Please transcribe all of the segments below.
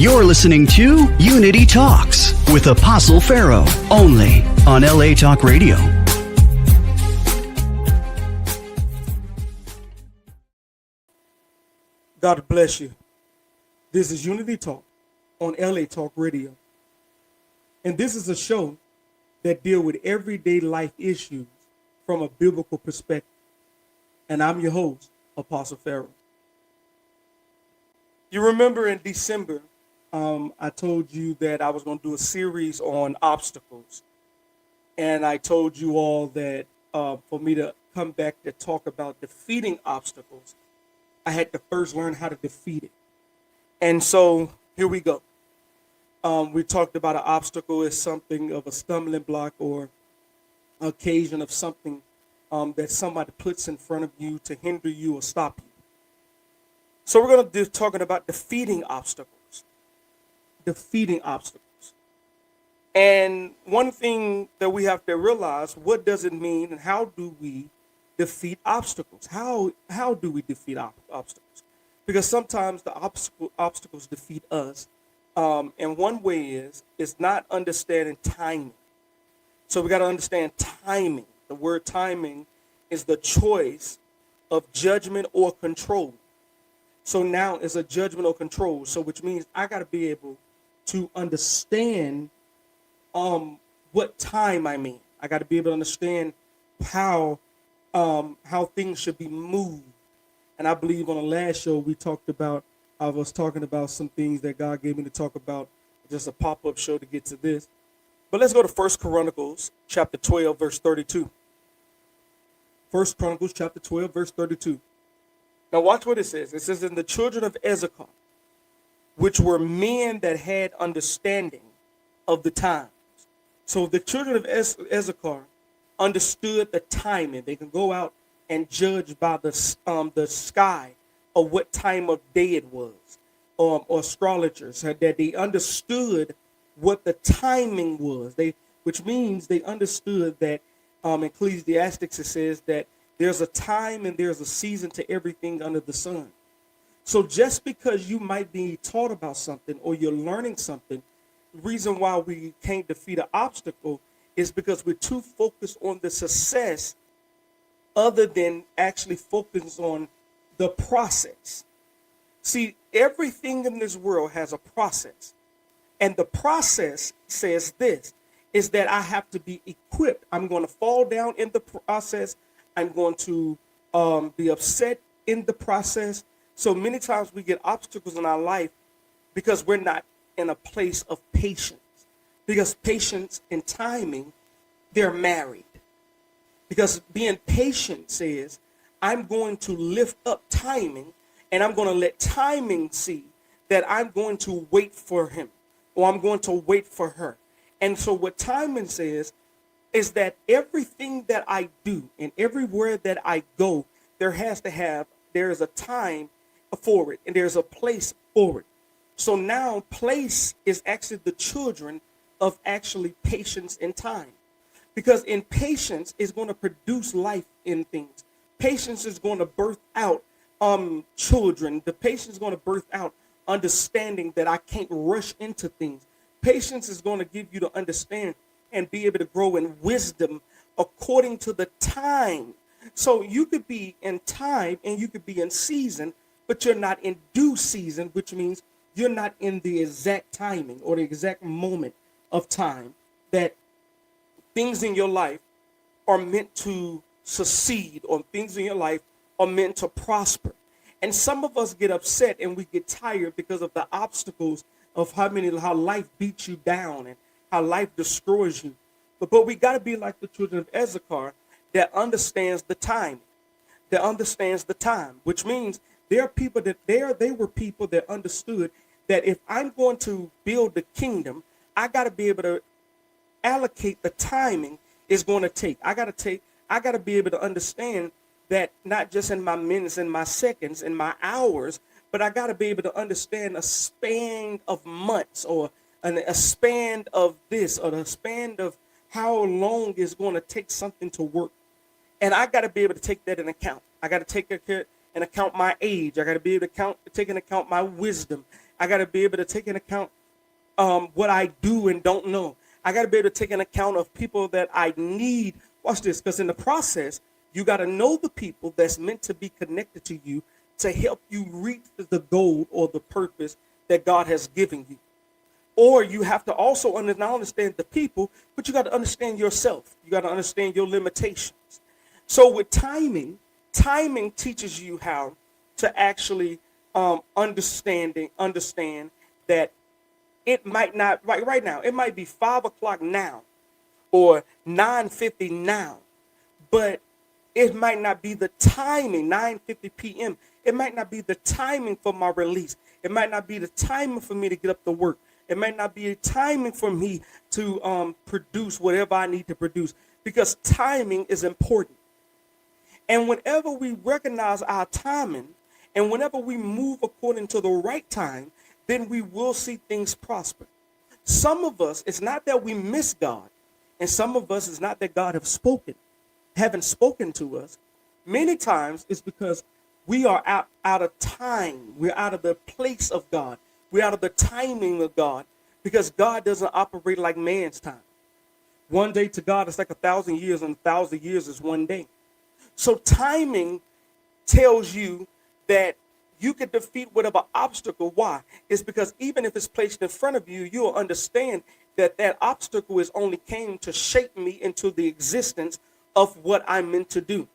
You're listening to Unity Talks with Apostle Farrow, only on LA Talk Radio. God bless you. This is Unity Talk on LA Talk Radio. And this is a show that deals with everyday life issues from a biblical perspective. And I'm your host, Apostle Farrow. You remember in December, I told you that I was going to do a series on obstacles. And I told you all that for me to come back to talk about defeating obstacles, I had to first learn how to defeat it. And so here we go. We talked about an obstacle as something of a stumbling block or occasion of something that somebody puts in front of you to hinder you or stop you. So we're going to be talking about defeating obstacles. Defeating obstacles. And one thing that we have to realize, what does it mean and how do we defeat obstacles? How do we defeat obstacles? Because sometimes the obstacles defeat us. And one way is not understanding timing. So we got to understand timing. The word timing is the choice of judgment or control. So now it's a judgment or control. So which means I got to be able to understand what time I'm in. I got to be able to understand how things should be moved. And I believe on the last show I was talking about some things that God gave me to talk about, just a pop-up show to get to this. But let's go to 1 Chronicles chapter 12, verse 32. 1 Chronicles chapter 12, verse 32. Now watch what it says. It says, "In the children of Issachar, which were men that had understanding of the times." So the children of Issachar understood the timing. They can go out and judge by the sky of what time of day it was, or astrologers that they understood what the timing was. Which means they understood that in Ecclesiastes it says that there's a time and there's a season to everything under the sun. So just because you might be taught about something or you're learning something, the reason why we can't defeat an obstacle is because we're too focused on the success other than actually focus on the process. See, everything in this world has a process. And the process says this, is that I have to be equipped. I'm going to fall down in the process. I'm going to be upset in the process. So many times we get obstacles in our life because we're not in a place of patience. Because patience and timing, they're married. Because being patient says, I'm going to lift up timing and I'm going to let timing see that I'm going to wait for him or I'm going to wait for her. And so what timing says is that everything that I do and everywhere that I go, there is a time for it and there's a place for it. So now place is actually the children of actually patience and time. Because in patience is going to produce life in things. Patience is going to birth out children. The patience is going to birth out understanding that I can't rush into things. Patience is going to give you to understand and be able to grow in wisdom according to the time. So you could be in time and you could be in season, but you're not in due season, which means you're not in the exact timing or the exact moment of time that things in your life are meant to succeed, or things in your life are meant to prosper. And some of us get upset and we get tired because of the obstacles of how life beats you down and how life destroys you. But we got to be like the children of Issachar that understands the time. That understands the time, which means there are people that they were people that understood that if I'm going to build the kingdom, I got to be able to allocate the timing it's going to take. I got to be able to understand that not just in my minutes and my seconds and my hours, but I got to be able to understand a span of months or a span of this or a span of how long it's going to take something to work. And I got to be able to take that in account. I got to take into account my age. I got to be able to take into account my wisdom. I got to be able to take into account what I do and don't know. I got to be able to take an account of people that I need. Watch this, because in the process, you got to know the people that's meant to be connected to you to help you reach the goal or the purpose that God has given you. Or you have to also not understand the people, but you got to understand yourself. You got to understand your limitations. So with timing teaches you how to actually understand that it might not right now. It might be 5 o'clock now, or 9:50 now, but it might not be the timing. 9:50 p.m. It might not be the timing for my release. It might not be the timing for me to get up to work. It might not be a timing for me to produce whatever I need to produce, because timing is important. And whenever we recognize our timing, and whenever we move according to the right time, then we will see things prosper. Some of us, it's not that we miss God, and some of us, it's not that God haven't spoken to us. Many times it's because we are out of time. We're out of the place of God. We're out of the timing of God, because God doesn't operate like man's time. One day to God is like 1,000 years, and 1,000 years is one day. So timing tells you that you can defeat whatever obstacle. Why? It's because even if it's placed in front of you, you'll understand that that obstacle is only came to shape me into the existence of what I'm meant to do.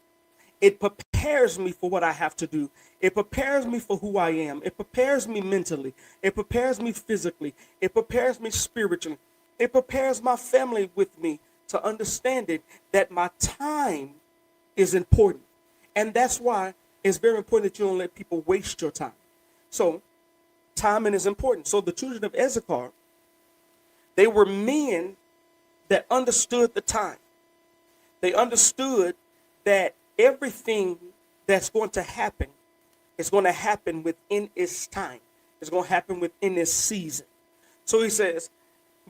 It prepares me for what I have to do. It prepares me for who I am. It prepares me mentally. It prepares me physically. It prepares me spiritually. It prepares my family with me to understand it, that my time is important. And that's why it's very important that you don't let people waste your time. So timing is important. So the children of Issachar, they were men that understood the time. They understood that everything that's going to happen is going to happen within its time. It's going to happen within its season. So he says,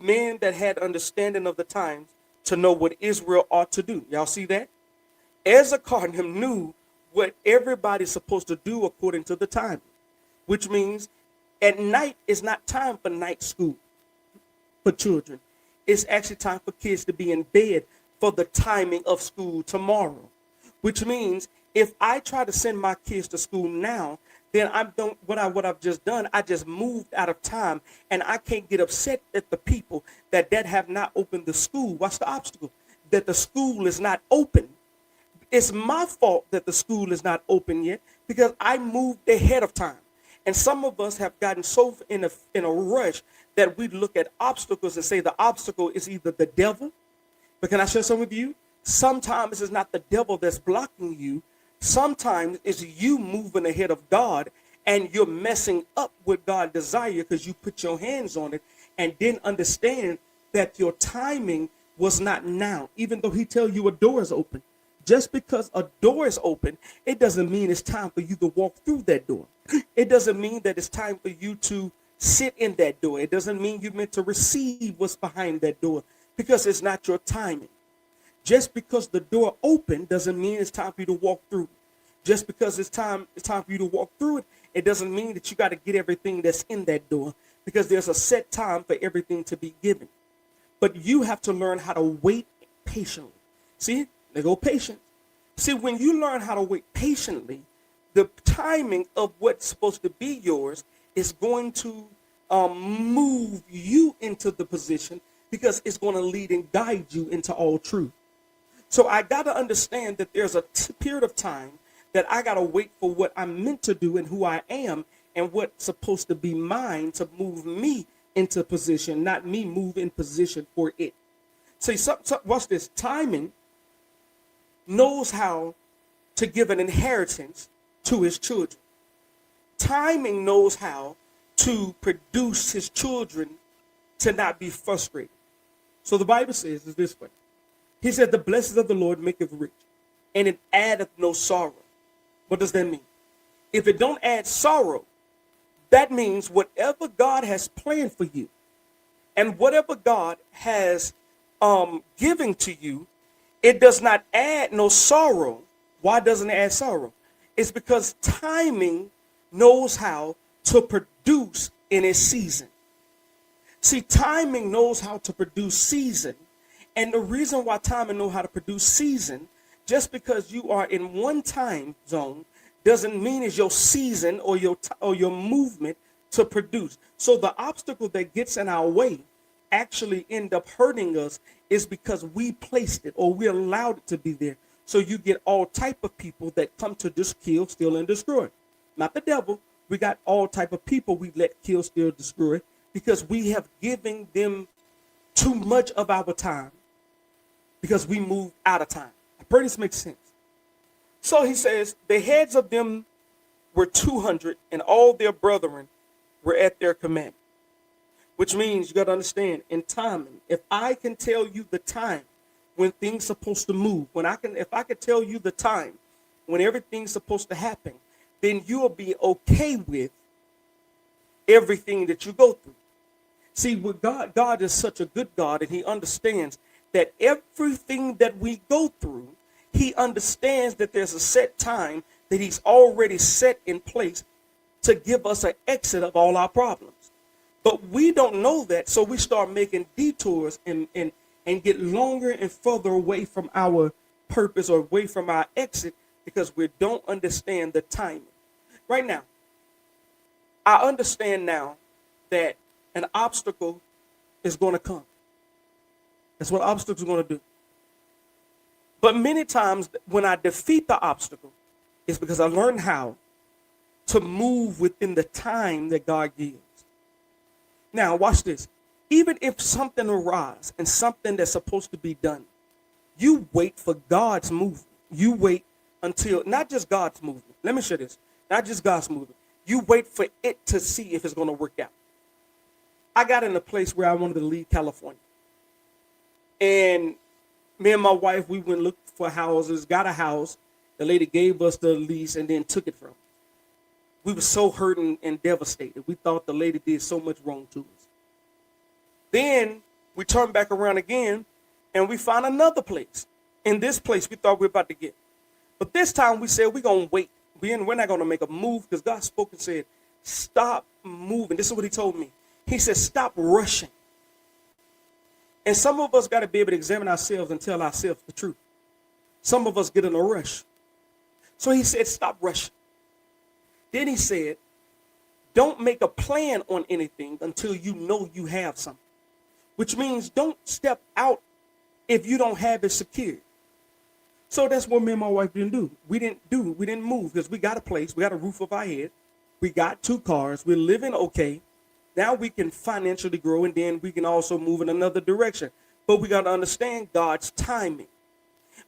men that had understanding of the times to know what Israel ought to do. Y'all see that? Issachar and him knew what everybody's supposed to do according to the time, which means at night is not time for night school for children. It's actually time for kids to be in bed for the timing of school tomorrow, which means if I try to send my kids to school now, then what I've just done. I just moved out of time, and I can't get upset at the people that have not opened the school. What's the obstacle? That the school is not open. It's my fault that the school is not open yet, because I moved ahead of time. And some of us have gotten so in a rush that we look at obstacles and say the obstacle is either the devil. But can I share some with you? Sometimes it's not the devil that's blocking you. Sometimes it's you moving ahead of God, and you're messing up what God desires because you put your hands on it and didn't understand that your timing was not now, even though he tell you a door is open. Just because a door is open, it doesn't mean it's time for you to walk through that door. It doesn't mean that it's time for you to sit in that door. It doesn't mean you're meant to receive what's behind that door, because it's not your timing. Just because the door open doesn't mean it's time for you to walk through it. Just because it's time for you to walk through it, it doesn't mean that you got to get everything that's in that door, because there's a set time for everything to be given. But you have to learn how to wait patiently. See? They go patient. See, when you learn how to wait patiently, the timing of what's supposed to be yours is going to move you into the position, because it's going to lead and guide you into all truth. So I got to understand that there's a period of time that I got to wait for what I'm meant to do and who I am and what's supposed to be mine to move me into position, not me move in position for it. See, watch this. Timing knows how to give an inheritance to his children. Timing knows how to produce his children to not be frustrated. So the Bible says it's this way. He said, the blessings of the Lord maketh rich, and it addeth no sorrow. What does that mean? If it don't add sorrow, that means whatever God has planned for you and whatever God has given to you, it does not add no sorrow. Why doesn't it add sorrow? It's because timing knows how to produce in its season. See, timing knows how to produce season. And the reason why timing knows how to produce season, just because you are in one time zone doesn't mean it's your season or your movement to produce. So the obstacle that gets in our way actually end up hurting us is because we placed it or we allowed it to be there. So you get all type of people that come to just kill, steal, and destroy. Not the devil. We got all type of people we let kill, steal, destroy because we have given them too much of our time because we moved out of time. I pray this makes sense. So he says, the heads of them were 200 and all their brethren were at their command. Which means you got to understand in timing, if I can tell you the time when things supposed to move, if I can tell you the time when everything's supposed to happen, then you'll be okay with everything that you go through. See, with God is such a good God, and he understands that everything that we go through, he understands that there's a set time that he's already set in place to give us an exit of all our problems. But we don't know that, so we start making detours and get longer and further away from our purpose or away from our exit because we don't understand the timing. Right now, I understand now that an obstacle is going to come. That's what obstacles are going to do. But many times when I defeat the obstacle, it's because I learned how to move within the time that God gives. Now, watch this. Even if something arises and something that's supposed to be done, you wait for God's movement. You wait until, not just God's movement. Let me show this. Not just God's movement. You wait for it to see if it's going to work out. I got in a place where I wanted to leave California. And me and my wife, we went and looked for houses, got a house. The lady gave us the lease and then took it from us. We were so hurt and devastated. We thought the lady did so much wrong to us. Then we turned back around again and we found another place. In this place we thought we were about to get. But this time we said we're going to wait. We're not going to make a move because God spoke and said, stop moving. This is what he told me. He said, stop rushing. And some of us got to be able to examine ourselves and tell ourselves the truth. Some of us get in a rush. So he said, stop rushing. Then he said, don't make a plan on anything until you know you have something. Which means don't step out if you don't have it secured. So that's what me and my wife didn't do. We didn't move because we got a place. We got a roof over our head. We got 2 cars. We're living okay. Now we can financially grow and then we can also move in another direction. But we got to understand God's timing.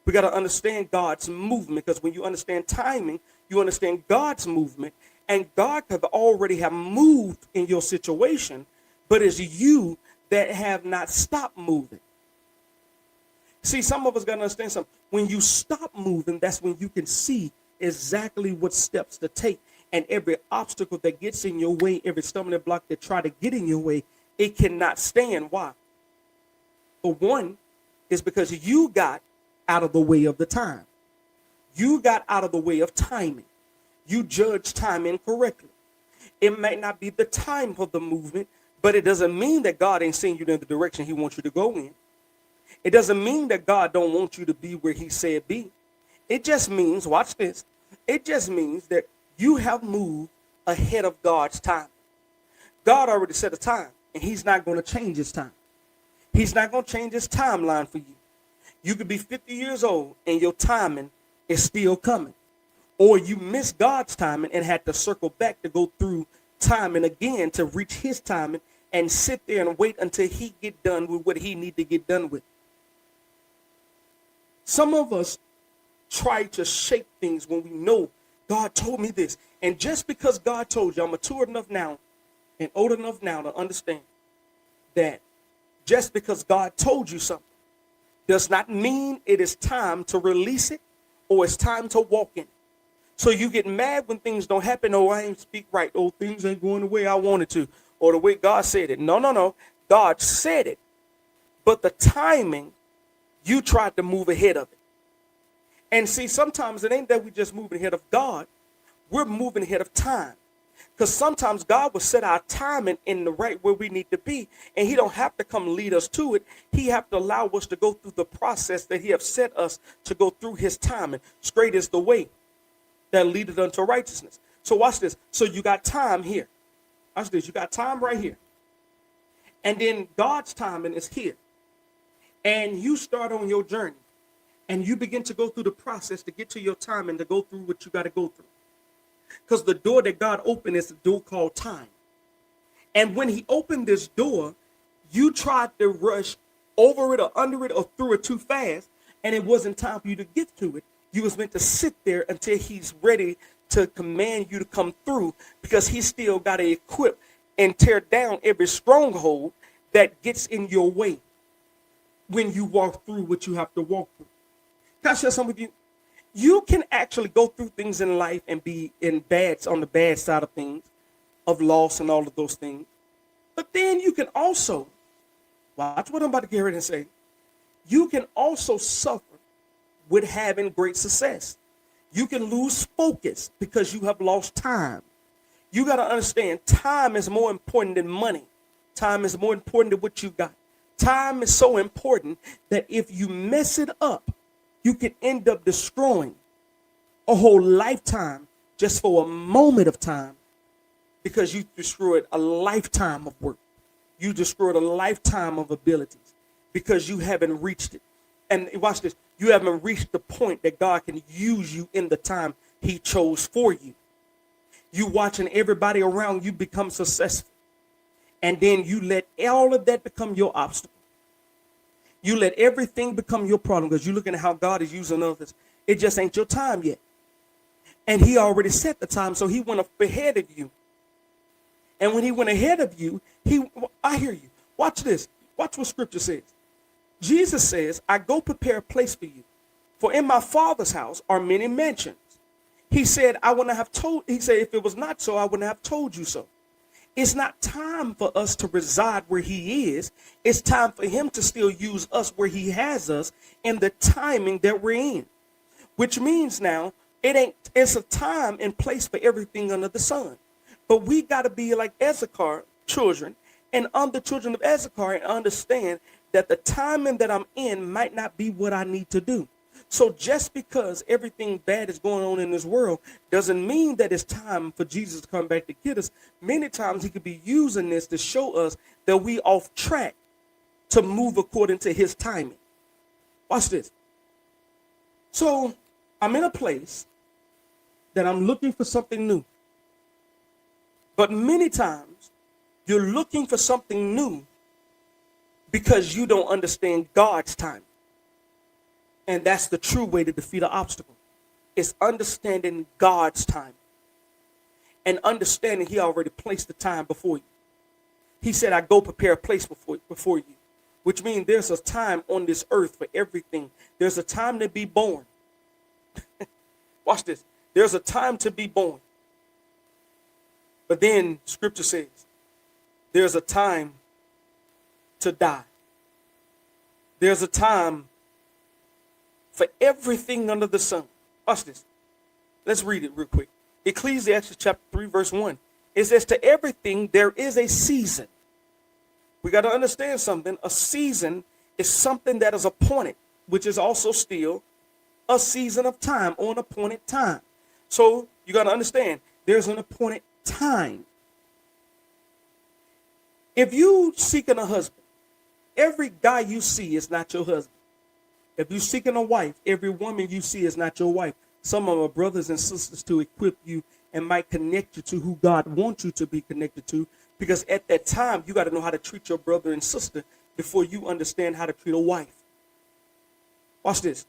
We got to understand God's movement because when you understand timing, you understand God's movement, and God could already have moved in your situation, but it's you that have not stopped moving. See, some of us got to understand something. When you stop moving, that's when you can see exactly what steps to take. And every obstacle that gets in your way, every stumbling block that try to get in your way, it cannot stand. Why? For one, is because you got out of the way of the time. You got out of the way of timing. You judge time incorrectly. It might not be the time for the movement, but it doesn't mean that God ain't sending you in the direction he wants you to go in. It doesn't mean that God don't want you to be where he said be. It just means, watch this, it just means that you have moved ahead of God's time. God already set a time, and he's not going to change his time. He's not going to change his timeline for you. You could be 50 years old, and your timing is still coming. Or you missed God's timing and had to circle back to go through timing again to reach his timing and sit there and wait until he get done with what he need to get done with. Some of us try to shape things when we know God told me this. And just because God told you, I'm mature enough now and old enough now to understand that just because God told you something does not mean it is time to release it or it's time to walk in. So you get mad when things don't happen. Oh, I ain't speak right. Oh, things ain't going the way I wanted to or the way God said it. No. God said it. But the timing, you tried to move ahead of it. And see, sometimes it ain't that we just moving ahead of God. We're moving ahead of time. Because sometimes God will set our timing in the right where we need to be, and he don't have to come lead us to it. He have to allow us to go through the process that he have set us to go through his timing. Straight is the way that leadeth unto righteousness. So watch this. So you got time here. Watch this. You got time right here. And then God's timing is here. And you start on your journey. And you begin to go through the process to get to your time and to go through what you got to go through. Because the door that God opened is a door called time. And when he opened this door, you tried to rush over it or under it or through it too fast. And it wasn't time for you to get to it. You was meant to sit there until he's ready to command you to come through, because he still got to equip and tear down every stronghold that gets in your way when you walk through what you have to walk through. Can I share something with you? You can actually go through things in life and be on the bad side of things, of loss and all of those things. But then you can also, watch what I'm about to get ready to say, you can also suffer with having great success. You can lose focus because you have lost time. You got to understand, time is more important than money. Time is more important than what you got. Time is so important that if you mess it up, you can end up destroying a whole lifetime just for a moment of time, because you destroyed a lifetime of work. You destroyed a lifetime of abilities because you haven't reached it. And watch this. You haven't reached the point that God can use you in the time he chose for you. You watching everybody around you become successful. And then you let all of that become your obstacle. You let everything become your problem because you're looking at how God is using others. It just ain't your time yet. And he already set the time, so he went up ahead of you. And when he went ahead of you, I hear you. Watch this. Watch what scripture says. Jesus says, I go prepare a place for you. For in my Father's house are many mansions. He said, if it was not so, I wouldn't have told you so. It's not time for us to reside where he is. It's time for him to still use us where he has us in the timing that we're in. Which means now, it's a time and place for everything under the sun. But we got to be like Issachar children and the children of Issachar and understand that the timing that I'm in might not be what I need to do. So just because everything bad is going on in this world doesn't mean that it's time for Jesus to come back to get us. Many times he could be using this to show us that we off track to move according to his timing. Watch this. So I'm in a place that I'm looking for something new. But many times you're looking for something new because you don't understand God's timing. And that's the true way to defeat an obstacle. It's understanding God's time. And understanding he already placed the time before you. He said, I go prepare a place before you. Which means there's a time on this earth for everything. There's a time to be born. Watch this. There's a time to be born. But then scripture says, there's a time to die. There's a time for everything under the sun. Watch this. Let's read it real quick. Ecclesiastes chapter 3, verse 1. It says, to everything there is a season. We got to understand something. A season is something that is appointed, which is also still a season of time or an appointed time. So you got to understand, there's an appointed time. If you seeking a husband, every guy you see is not your husband. If you're seeking a wife, every woman you see is not your wife. Some of our brothers and sisters to equip you and might connect you to who God wants you to be connected to. Because at that time, you got to know how to treat your brother and sister before you understand how to treat a wife. Watch this.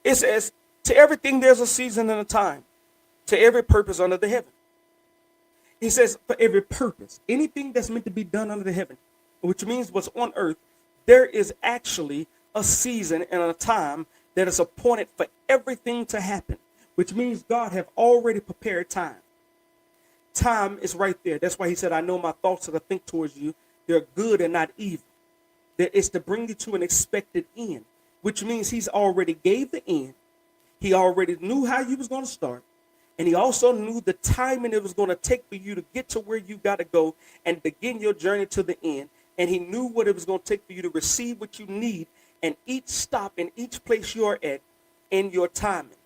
It says, to everything there's a season and a time, to every purpose under the heaven. He says, for every purpose, anything that's meant to be done under the heaven, which means what's on earth, there is actually a season and a time that is appointed for everything to happen, which means God have already prepared time. Time is right there. That's why he said, I know my thoughts that I think towards you, they're good and not evil. That is to bring you to an expected end, which means he's already gave the end. He already knew how you was going to start. And he also knew the timing it was going to take for you to get to where you got to go and begin your journey to the end. And he knew what it was going to take for you to receive what you need and each stop in each place you're at in your timing.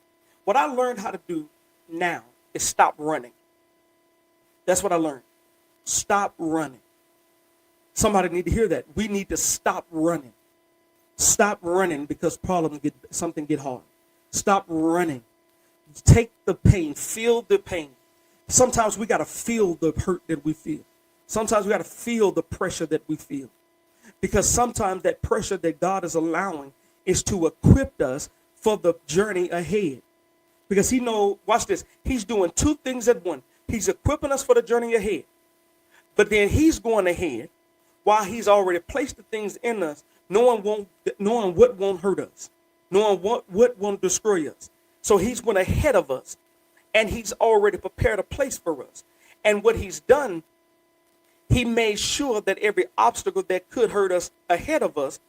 What I learned how to do now is stop running. That's what I learned. Stop running. Somebody need to hear that. We need to stop running. Stop running because something get hard. Stop running. Take the pain. Feel the pain. Sometimes we got to feel the hurt that we feel. Sometimes we got to feel the pressure that we feel. Because sometimes that pressure that God is allowing is to equip us for the journey ahead. Because he know, watch this, he's doing two things at once. He's equipping us for the journey ahead. But then he's going ahead while he's already placed the things in us, knowing what won't hurt us, knowing what won't destroy us. So he's went ahead of us, and he's already prepared a place for us. And what he's done, he made sure that every obstacle that could hurt us ahead of us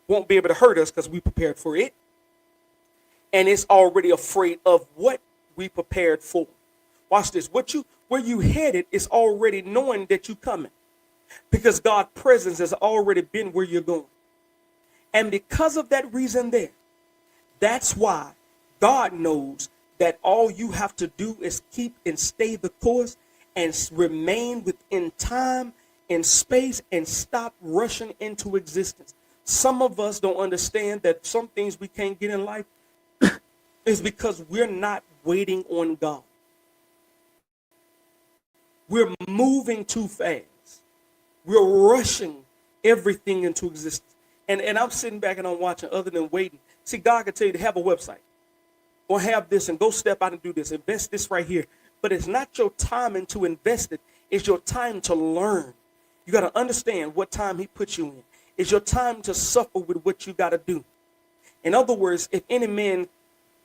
won't be able to hurt us because we prepared for it. And it's already afraid of what we prepared for. Watch this. Where you headed is already knowing that you're coming. Because God's presence has already been where you're going. And because of that reason there, that's why God knows that all you have to do is keep and stay the course and remain within time and space and stop rushing into existence. Some of us don't understand that some things we can't get in life is because we're not waiting on God. We're moving too fast. We're rushing everything into existence. And I'm sitting back and I'm watching other than waiting. See, God can tell you to have a website. Or have this and go step out and do this. Invest this right here. But it's not your timing to invest it. It's your time to learn. You got to understand what time he put you in. It's your time to suffer with what you got to do. In other words, if any man,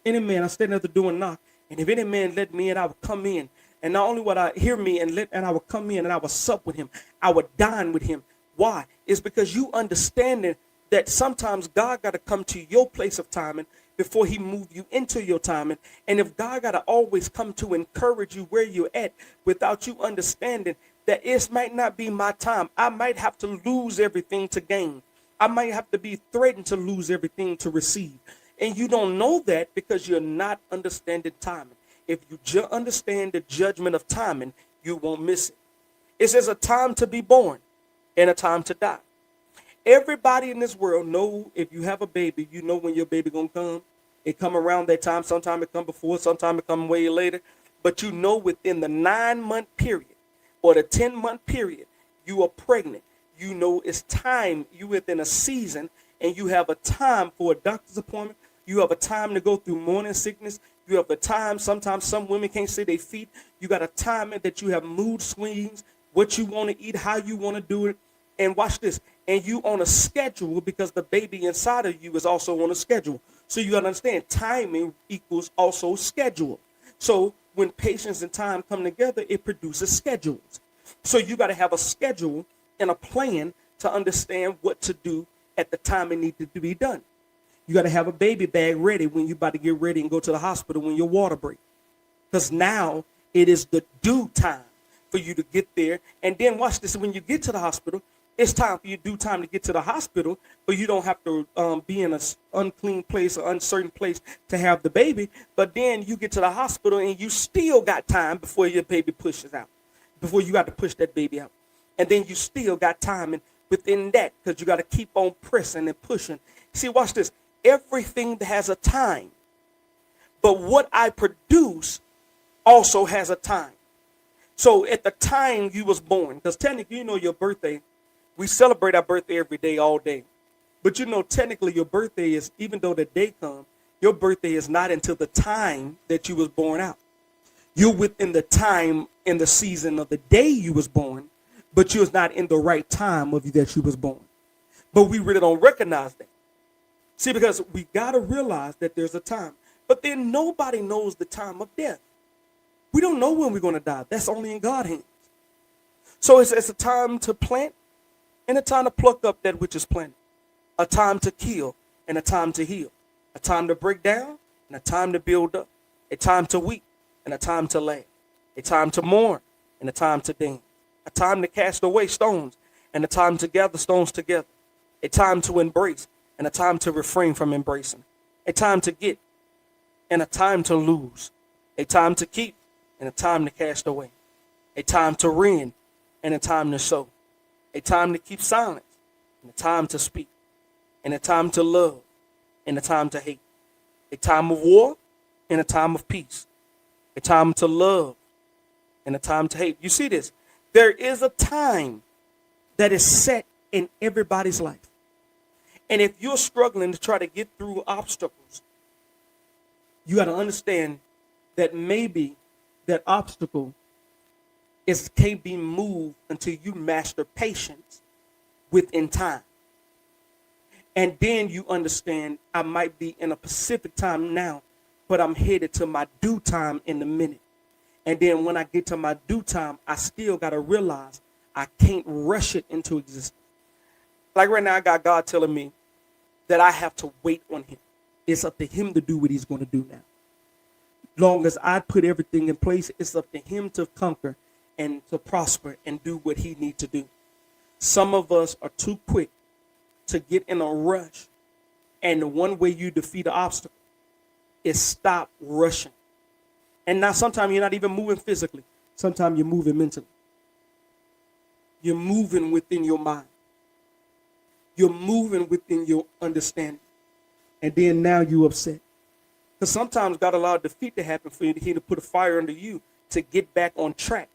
I stand at the door and knock, and if any man let me in, I will come in. And not only would I hear me and I will come in and I will sup with him. I would dine with him. Why? It's because you understanding that sometimes God got to come to your place of timing before he move you into your timing. And if God got to always come to encourage you where you're at without you understanding that it might not be my time. I might have to lose everything to gain. I might have to be threatened to lose everything to receive. And you don't know that because you're not understanding timing. If you understand the judgment of timing, you won't miss it. It says a time to be born and a time to die. Everybody in this world know if you have a baby, you know when your baby gonna come. It come around that time. Sometime it come before, sometime it come way later. But you know within the 9-month period or the 10-month period, you are pregnant. You know it's time. You within a season, and you have a time for a doctor's appointment. You have a time to go through morning sickness. You have a time. Sometimes some women can't see their feet. You got a time that you have mood swings, what you want to eat, how you want to do it. And watch this. And you on a schedule because the baby inside of you is also on a schedule. So you got to understand timing equals also schedule. So when patience and time come together, it produces schedules. So you got to have a schedule and a plan to understand what to do at the time it needs to be done. You got to have a baby bag ready when you're about to get ready and go to the hospital when your water breaks. Because now it is the due time for you to get there. And then watch this. When you get to the hospital, it's time for you due time to get to the hospital, but you don't have to be in an unclean place or uncertain place to have the baby. But then you get to the hospital and you still got time before your baby pushes out, before you got to push that baby out. And then you still got time within that because you got to keep on pressing and pushing. See, watch this. Everything has a time, but what I produce also has a time. So at the time you was born, because technically, you know, your birthday, we celebrate our birthday every day, all day. But you know, technically your birthday is, even though the day comes, your birthday is not until the time that you was born out. You're within the time in the season of the day you was born, but you was not in the right time of that you was born. But we really don't recognize that. See, because we got to realize that there's a time. But then nobody knows the time of death. We don't know when we're going to die. That's only in God's hands. So it's a time to plant and a time to pluck up that which is planted. A time to kill and a time to heal. A time to break down and a time to build up. A time to weep and a time to laugh, a time to mourn and a time to dance, a time to cast away stones and a time to gather stones together, a time to embrace and a time to refrain from embracing, a time to get and a time to lose, a time to keep and a time to cast away, a time to rend and a time to sow, a time to keep silence and a time to speak, and a time to love and a time to hate, a time of war and a time of peace, a time to love and a time to hate. You see this? There is a time that is set in everybody's life. And if you're struggling to try to get through obstacles, you got to understand that maybe that obstacle can't be moved until you master patience within time. And then you understand I might be in a Pacific time now, but I'm headed to my due time in a minute. And then when I get to my due time, I still got to realize I can't rush it into existence. Like right now, I got God telling me that I have to wait on him. It's up to him to do what he's going to do now. Long as I put everything in place, it's up to him to conquer and to prosper and do what he needs to do. Some of us are too quick to get in a rush. And the one way you defeat an obstacle is stop rushing. And now sometimes you're not even moving physically. Sometimes you're moving mentally. You're moving within your mind. You're moving within your understanding. And then now you're upset. Because sometimes God allowed defeat to happen for you, to put a fire under you to get back on track.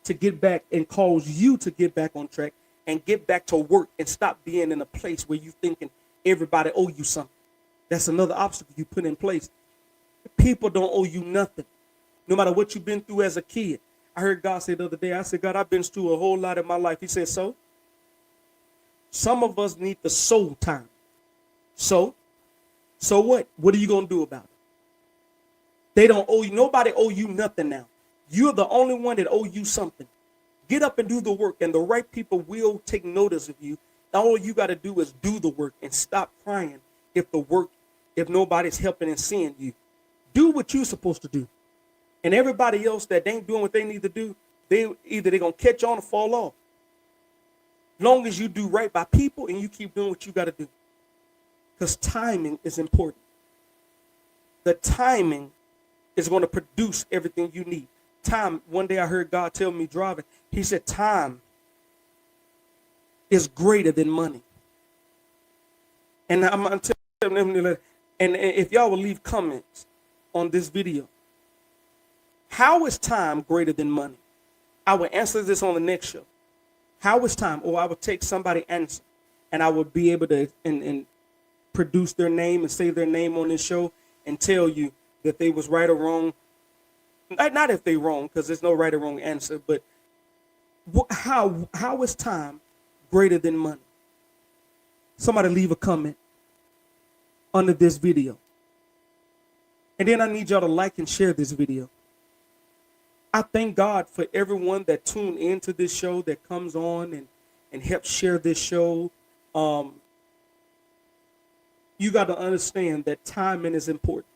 To get back and cause you to get back on track and get back to work and stop being in a place where you thinking everybody owe you something. That's another obstacle you put in place. People don't owe you nothing. No matter what you've been through as a kid. I heard God say the other day, I said, God, I've been through a whole lot in my life. He said, so? Some of us need the soul time. So what? What are you going to do about it? They don't owe you. Nobody owe you nothing now. You're the only one that owe you something. Get up and do the work, and the right people will take notice of you. All you got to do is do the work and stop crying if nobody's helping and seeing you. Do what you're supposed to do. And everybody else that ain't doing what they need to do, they're going to catch on or fall off. Long as you do right by people and you keep doing what you got to do. Because timing is important. The timing is going to produce everything you need. Time, one day I heard God tell me driving, he said, time is greater than money. And I'm going to tell them, and if y'all will leave comments on this video, how is time greater than money? I will answer this on the next show. How is time? Or I would take somebody answer, and I would be able to and produce their name and say their name on this show and tell you that they was right or wrong. Not if they wrong, because there's no right or wrong answer, but how is time greater than money? Somebody leave a comment under this video. And then I need y'all to like and share this video. I thank God for everyone that tuned into this show, that comes on and helps share this show. You got to understand that timing is important.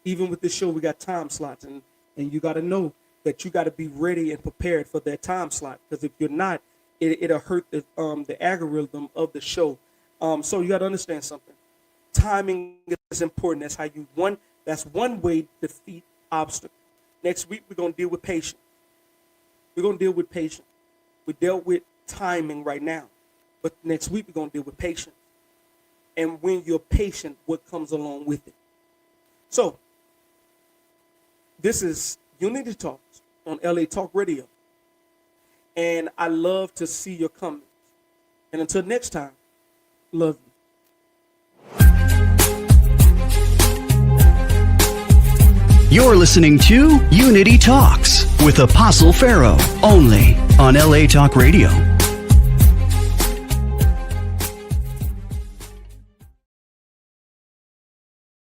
Even with this show, we got time slots, and you got to know that you got to be ready and prepared for that time slot. Because if you're not, it'll hurt the algorithm of the show. So you got to understand something. Timing is important. That's one way to defeat obstacles. Next week, we're going to deal with patience. We're going to deal with patience. We dealt with timing right now. But next week, we're going to deal with patience. And when you're patient, what comes along with it. So, this is Unity Talks on LA Talk Radio. And I love to see your comments. And until next time, love you. You're listening to Unity Talks with Apostle Farrow, only on LA Talk Radio.